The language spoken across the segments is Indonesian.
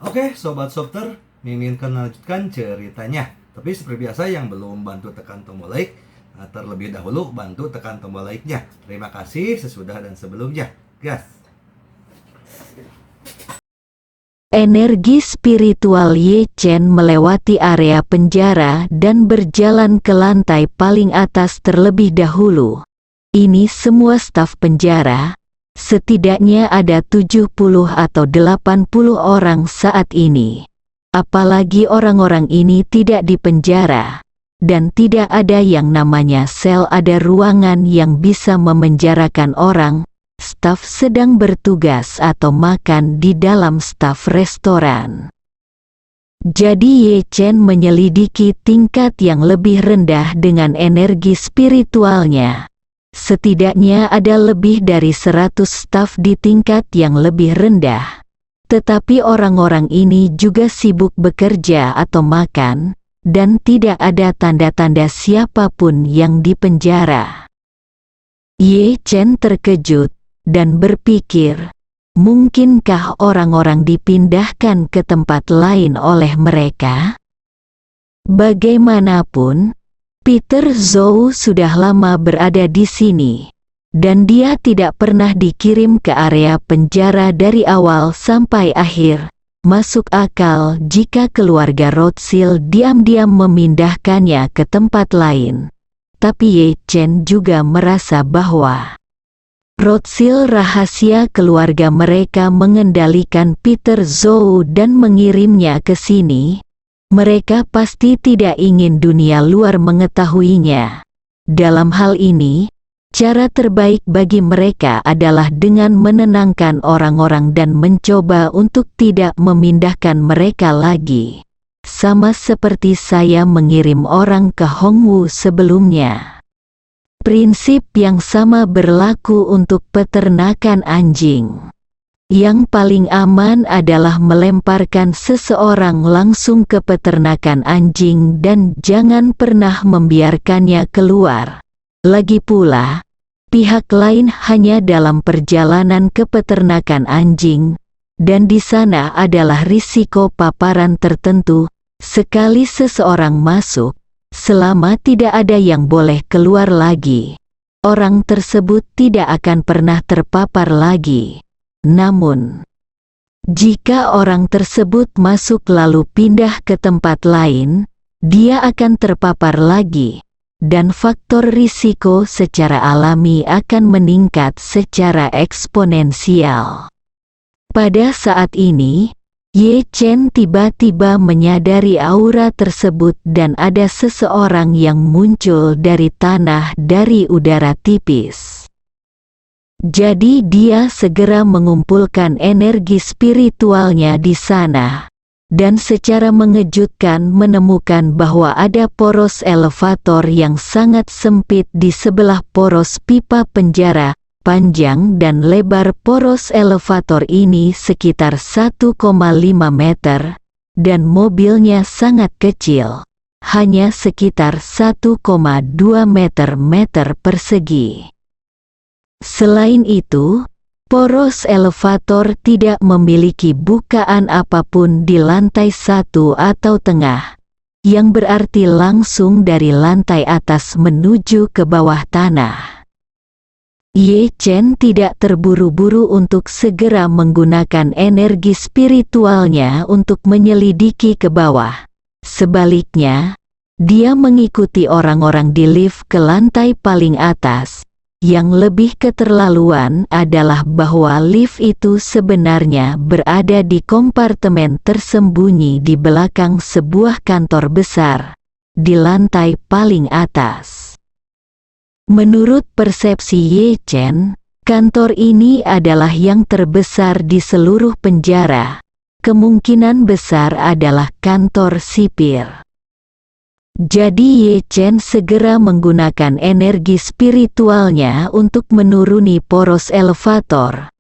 Oke, Sobat Softer, Mimin akan melanjutkan ceritanya. Tapi seperti biasa yang belum bantu tekan tombol like, terlebih dahulu bantu tekan tombol like-nya. Terima kasih sesudah dan sebelumnya. Gas! Energi spiritual Ye Chen melewati area penjara dan berjalan ke lantai paling atas terlebih dahulu. Ini semua staf penjara. Setidaknya ada 70 atau 80 orang saat ini. Apalagi orang-orang ini tidak di penjara. Dan tidak ada yang namanya sel, ada ruangan yang bisa memenjarakan orang. Staf sedang bertugas atau makan di dalam staf restoran. Jadi Ye Chen menyelidiki tingkat yang lebih rendah dengan energi spiritualnya. Setidaknya ada lebih dari 100 staf di tingkat yang lebih rendah. Tetapi orang-orang ini juga sibuk bekerja atau makan, dan tidak ada tanda-tanda siapapun yang dipenjara. Ye Chen terkejut dan berpikir, mungkinkah orang-orang dipindahkan ke tempat lain oleh mereka? Bagaimanapun, Peter Zhou sudah lama berada di sini, dan dia tidak pernah dikirim ke area penjara dari awal sampai akhir. Masuk akal jika keluarga Rothschild diam-diam memindahkannya ke tempat lain. Tapi Ye Chen juga merasa bahwa Rothschild rahasia keluarga mereka mengendalikan Peter Zhou dan mengirimnya ke sini. Mereka pasti tidak ingin dunia luar mengetahuinya. Dalam hal ini, cara terbaik bagi mereka adalah dengan menenangkan orang-orang dan mencoba untuk tidak memindahkan mereka lagi. Sama seperti saya mengirim orang ke Hongwu sebelumnya. Prinsip yang sama berlaku untuk peternakan anjing. Yang paling aman adalah melemparkan seseorang langsung ke peternakan anjing dan jangan pernah membiarkannya keluar. Lagi pula, pihak lain hanya dalam perjalanan ke peternakan anjing, dan di sana adalah risiko paparan tertentu. Sekali seseorang masuk, selama tidak ada yang boleh keluar lagi, orang tersebut tidak akan pernah terpapar lagi. Namun, jika orang tersebut masuk lalu pindah ke tempat lain, dia akan terpapar lagi, dan faktor risiko secara alami akan meningkat secara eksponensial. Pada saat ini, Ye Chen tiba-tiba menyadari aura tersebut dan ada seseorang yang muncul dari tanah dari udara tipis. Jadi dia segera mengumpulkan energi spiritualnya di sana, dan secara mengejutkan menemukan bahwa ada poros elevator yang sangat sempit di sebelah poros pipa penjara. Panjang dan lebar poros elevator ini sekitar 1,5 meter, dan mobilnya sangat kecil, hanya sekitar 1,2 meter persegi. Selain itu, poros elevator tidak memiliki bukaan apapun di lantai 1 atau tengah, yang berarti langsung dari lantai atas menuju ke bawah tanah. Ye Chen tidak terburu-buru untuk segera menggunakan energi spiritualnya untuk menyelidiki ke bawah. Sebaliknya, dia mengikuti orang-orang di lift ke lantai paling atas. Yang lebih keterlaluan adalah bahwa lift itu sebenarnya berada di kompartemen tersembunyi di belakang sebuah kantor besar, di lantai paling atas. Menurut persepsi Ye Chen, kantor ini adalah yang terbesar di seluruh penjara. Kemungkinan besar adalah kantor sipir. Jadi Ye Chen segera menggunakan energi spiritualnya untuk menuruni poros elevator.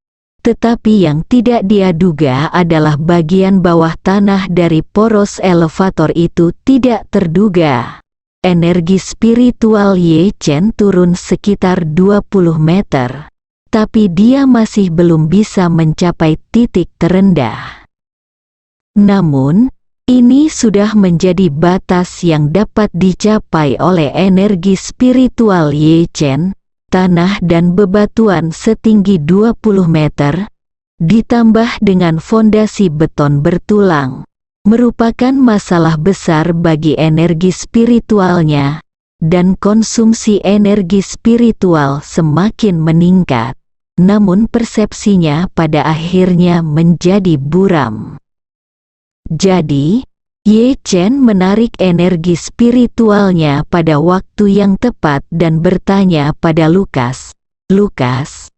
Tetapi yang tidak dia duga adalah bagian bawah tanah dari poros elevator itu tidak terduga. Energi spiritual Ye Chen turun sekitar 20 meter, tapi dia masih belum bisa mencapai titik terendah. Namun, ini sudah menjadi batas yang dapat dicapai oleh energi spiritual Ye Chen. Tanah dan bebatuan setinggi 20 meter, ditambah dengan fondasi beton bertulang, merupakan masalah besar bagi energi spiritualnya, dan konsumsi energi spiritual semakin meningkat. Namun persepsinya pada akhirnya menjadi buram. Jadi, Ye Chen menarik energi spiritualnya pada waktu yang tepat dan bertanya pada Lukas, "Lukas,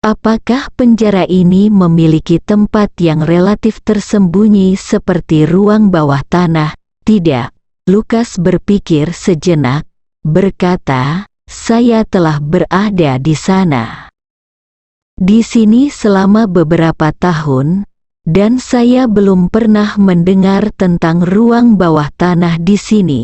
apakah penjara ini memiliki tempat yang relatif tersembunyi seperti ruang bawah tanah?" "Tidak." Lukas berpikir sejenak, berkata, "Saya telah berada di sana. Di sini selama beberapa tahun, dan saya belum pernah mendengar tentang ruang bawah tanah di sini.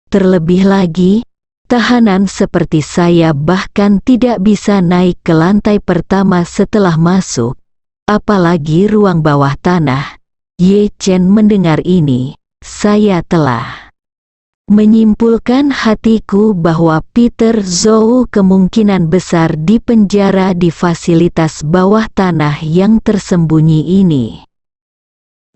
Terlebih lagi, tahanan seperti saya bahkan tidak bisa naik ke lantai pertama setelah masuk, apalagi ruang bawah tanah." Ye Chen mendengar ini, "Saya telah menyimpulkan hatiku bahwa Peter Zhou kemungkinan besar dipenjara di fasilitas bawah tanah yang tersembunyi ini.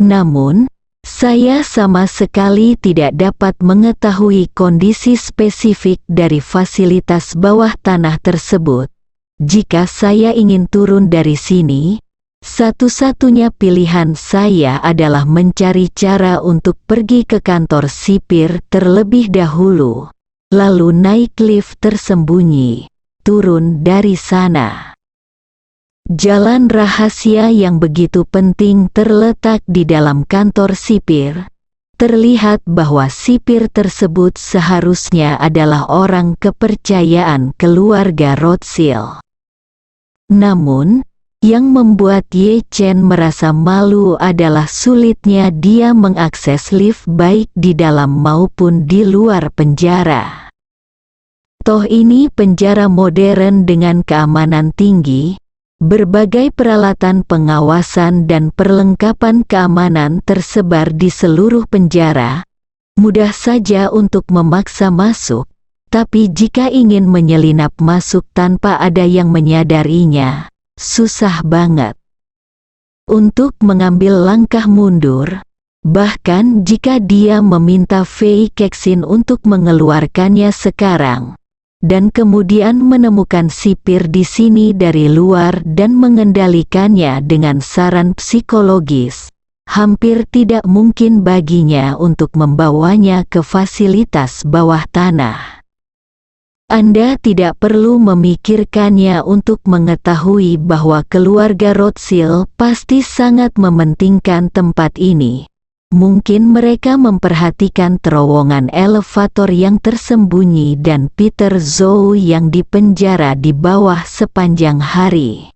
Namun, saya sama sekali tidak dapat mengetahui kondisi spesifik dari fasilitas bawah tanah tersebut. Jika saya ingin turun dari sini, satu-satunya pilihan saya adalah mencari cara untuk pergi ke kantor sipir terlebih dahulu, lalu naik lift tersembunyi, turun dari sana. Jalan rahasia yang begitu penting terletak di dalam kantor sipir. Terlihat bahwa sipir tersebut seharusnya adalah orang kepercayaan keluarga Rothschild. Namun, yang membuat Ye Chen merasa malu adalah sulitnya dia mengakses lift baik di dalam maupun di luar penjara. Toh ini penjara modern dengan keamanan tinggi, berbagai peralatan pengawasan dan perlengkapan keamanan tersebar di seluruh penjara. Mudah saja untuk memaksa masuk, tapi jika ingin menyelinap masuk tanpa ada yang menyadarinya, susah banget. Untuk mengambil langkah mundur, bahkan jika dia meminta Fei Kexin untuk mengeluarkannya sekarang, dan kemudian menemukan sipir di sini dari luar dan mengendalikannya dengan saran psikologis, hampir tidak mungkin baginya untuk membawanya ke fasilitas bawah tanah. Anda tidak perlu memikirkannya untuk mengetahui bahwa keluarga Rothschild pasti sangat mementingkan tempat ini. Mungkin mereka memperhatikan terowongan elevator yang tersembunyi dan Peter Zhou yang dipenjara di bawah sepanjang hari.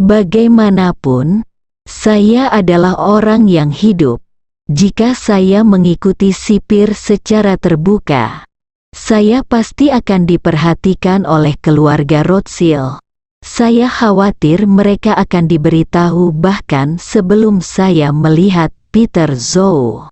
Bagaimanapun, saya adalah orang yang hidup. Jika saya mengikuti sipir secara terbuka, saya pasti akan diperhatikan oleh keluarga Rothschild. Saya khawatir mereka akan diberitahu bahkan sebelum saya melihat Peter Zhou.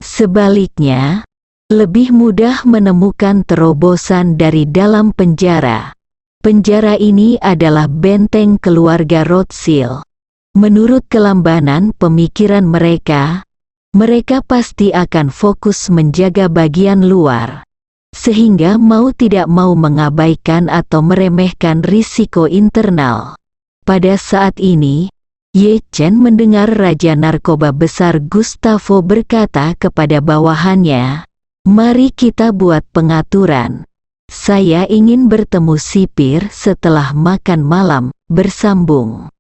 Sebaliknya, lebih mudah menemukan terobosan dari dalam penjara. Penjara ini adalah benteng keluarga Rothschild. Menurut kelambanan pemikiran mereka, mereka pasti akan fokus menjaga bagian luar, sehingga mau tidak mau mengabaikan atau meremehkan risiko internal. Pada saat ini, Ye Chen mendengar Raja Narkoba Besar Gustavo berkata kepada bawahannya, "Mari kita buat pengaturan. Saya ingin bertemu sipir setelah makan malam." Bersambung.